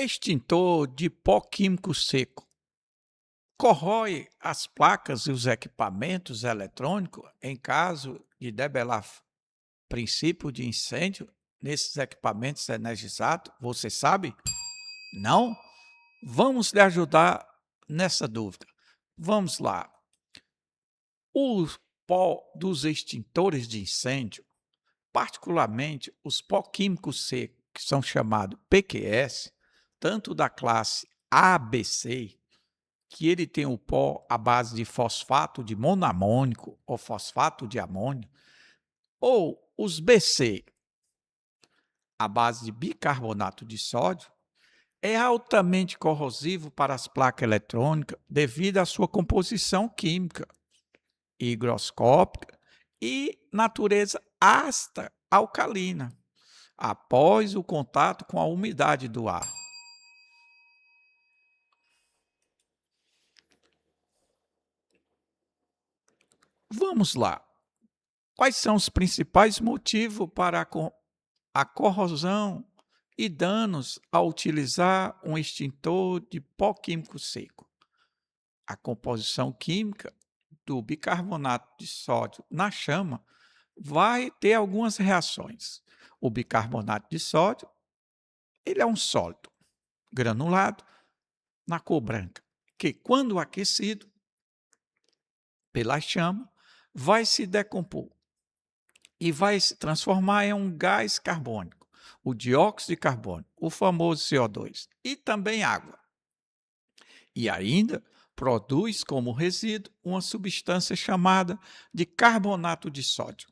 Extintor de pó químico seco corrói as placas e os equipamentos eletrônicos em caso de debelar princípio de incêndio nesses equipamentos energizados? Você sabe? Não? Vamos lhe ajudar nessa dúvida. Vamos lá. O pó dos extintores de incêndio, particularmente os pó químicos secos, que são chamados PQS, tanto da classe ABC, que ele tem o pó à base de fosfato de monoamônico ou fosfato de amônio, ou os BC, à base de bicarbonato de sódio, é altamente corrosivo para as placas eletrônicas devido à sua composição química, higroscópica e natureza ácida alcalina, após o contato com a umidade do ar. Vamos lá. Quais são os principais motivos para a corrosão e danos ao utilizar um extintor de pó químico seco? A composição química do bicarbonato de sódio na chama vai ter algumas reações. O bicarbonato de sódio, ele é um sólido granulado na cor branca, que quando aquecido pela chama, vai se decompor e vai se transformar em um gás carbônico, o dióxido de carbono, o famoso CO2, e também água. E ainda produz como resíduo uma substância chamada de carbonato de sódio.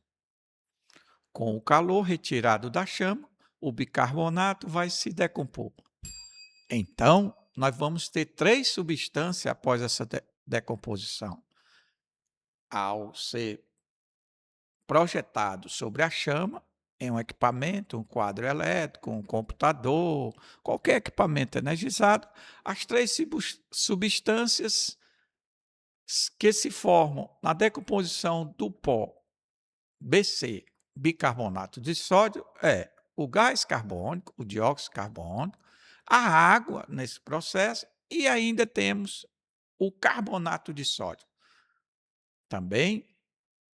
Com o calor retirado da chama, o bicarbonato vai se decompor. Então, nós vamos ter três substâncias após essa decomposição. Ao ser projetado sobre a chama, em um equipamento, um quadro elétrico, um computador, qualquer equipamento energizado, as três substâncias que se formam na decomposição do pó BC, bicarbonato de sódio, é o gás carbônico, o dióxido de carbono, a água nesse processo e ainda temos o carbonato de sódio. Também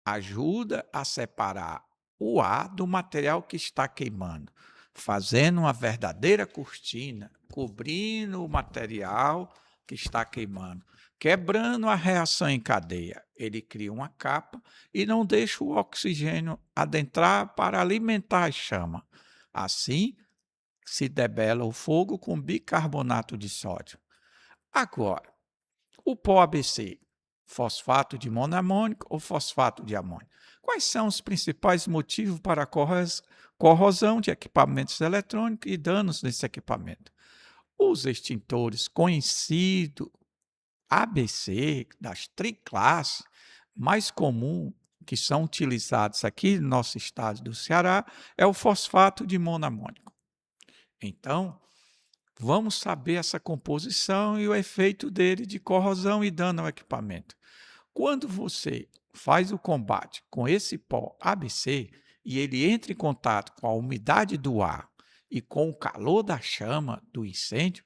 ajuda a separar o ar do material que está queimando, fazendo uma verdadeira cortina, cobrindo o material que está queimando, quebrando a reação em cadeia. Ele cria uma capa e não deixa o oxigênio adentrar para alimentar a chama. Assim, se debela o fogo com bicarbonato de sódio. Agora, o pó ABC, fosfato de monoamônico ou fosfato de amônio. Quais são os principais motivos para a corrosão de equipamentos eletrônicos e danos nesse equipamento? Os extintores conhecidos ABC, das triclasses, mais comum que são utilizados aqui no nosso estado do Ceará, é o fosfato de monoamônico. Então, vamos saber essa composição e o efeito dele de corrosão e dano ao equipamento. Quando você faz o combate com esse pó ABC e ele entra em contato com a umidade do ar e com o calor da chama do incêndio,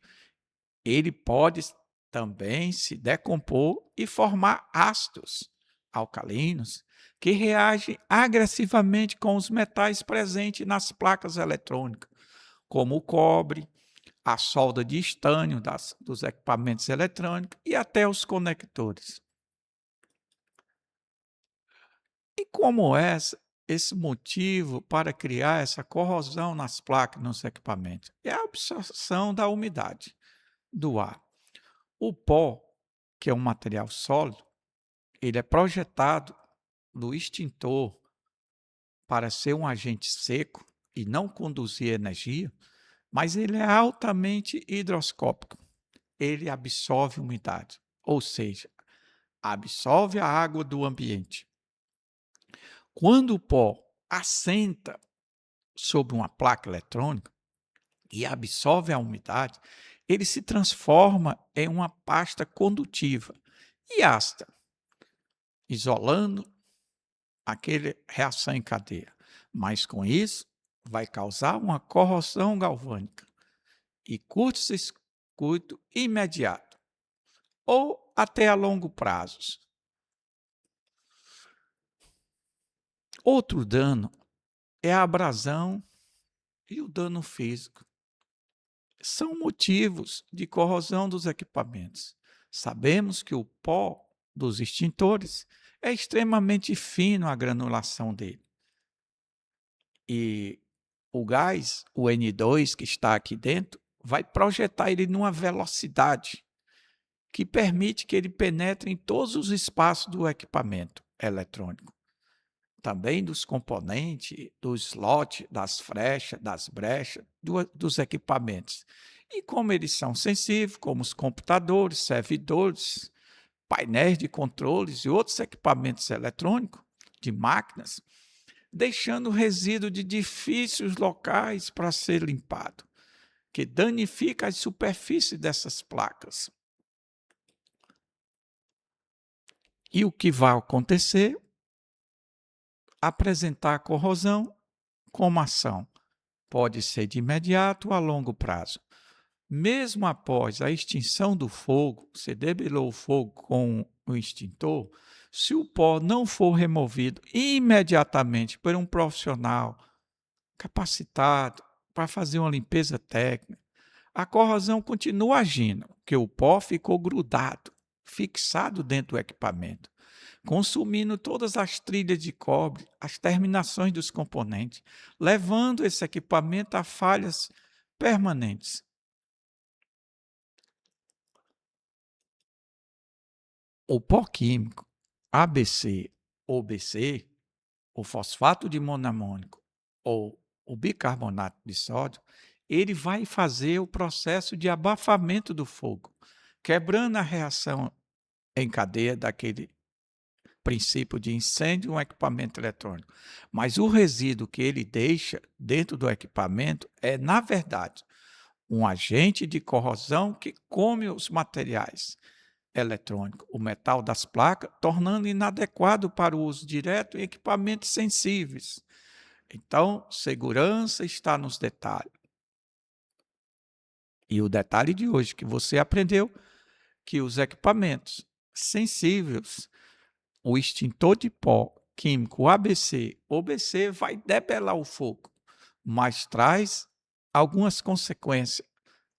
ele pode também se decompor e formar ácidos alcalinos que reagem agressivamente com os metais presentes nas placas eletrônicas, como o cobre, a solda de estânio dos equipamentos eletrônicos e até os conectores. E como é esse motivo para criar essa corrosão nas placas, nos equipamentos? É a absorção da umidade do ar. O pó, que é um material sólido, ele é projetado no extintor para ser um agente seco e não conduzir energia, mas ele é altamente higroscópico. Ele absorve umidade, ou seja, absorve a água do ambiente. Quando o pó assenta sobre uma placa eletrônica e absorve a umidade, ele se transforma em uma pasta condutiva e ácida, isolando aquela reação em cadeia. Mas com isso, vai causar uma corrosão galvânica e curto-circuito imediato ou até a longo prazo. Outro dano é a abrasão e o dano físico. São motivos de corrosão dos equipamentos. Sabemos que o pó dos extintores é extremamente fino a granulação dele. E o gás, o N2 que está aqui dentro, vai projetar ele numa velocidade que permite que ele penetre em todos os espaços do equipamento eletrônico. Também dos componentes, do slot, das frechas, das brechas, dos equipamentos. E como eles são sensíveis, como os computadores, servidores, painéis de controles e outros equipamentos eletrônicos, de máquinas, deixando resíduo de difíceis locais para ser limpado, que danifica as superfícies dessas placas. E o que vai acontecer? Apresentar corrosão como ação. Pode ser de imediato ou a longo prazo. Mesmo após a extinção do fogo, você debelou o fogo com o extintor, se o pó não for removido imediatamente por um profissional capacitado para fazer uma limpeza técnica, a corrosão continua agindo, porque o pó ficou grudado, fixado dentro do equipamento, consumindo todas as trilhas de cobre, as terminações dos componentes, levando esse equipamento a falhas permanentes. O pó químico ABC ou BC, o fosfato de monamônico ou o bicarbonato de sódio, ele vai fazer o processo de abafamento do fogo, quebrando a reação em cadeia daquele princípio de incêndio um equipamento eletrônico. Mas o resíduo que ele deixa dentro do equipamento é, na verdade, um agente de corrosão que come os materiais eletrônicos, o metal das placas, tornando inadequado para o uso direto em equipamentos sensíveis. Então, segurança está nos detalhes. E o detalhe de hoje que você aprendeu que os equipamentos sensíveis, o extintor de pó químico ABC ou BC vai debelar o fogo, mas traz algumas consequências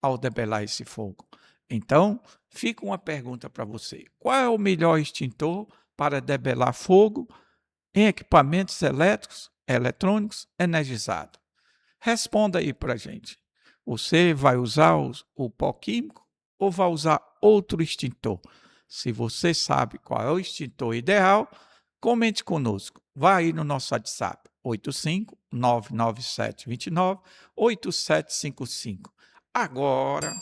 ao debelar esse fogo. Então, fica uma pergunta para você: qual é o melhor extintor para debelar fogo em equipamentos elétricos, eletrônicos energizados? Responda aí para a gente. Você vai usar o pó químico ou vai usar outro extintor? Se você sabe qual é o extintor ideal, comente conosco. Vá aí no nosso WhatsApp, 85-99729-8755. Agora,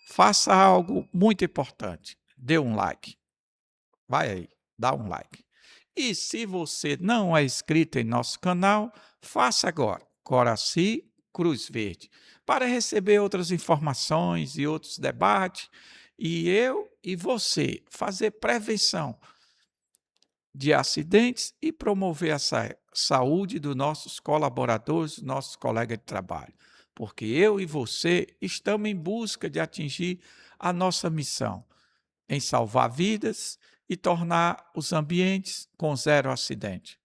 faça algo muito importante. Dê um like. Vai aí, dá um like. E se você não é inscrito em nosso canal, faça agora. Coraci Cruz Verde, para receber outras informações e outros debates, e eu e você fazer prevenção de acidentes e promover a saúde dos nossos colaboradores, nossos colegas de trabalho. Porque eu e você estamos em busca de atingir a nossa missão, em salvar vidas e tornar os ambientes com zero acidente.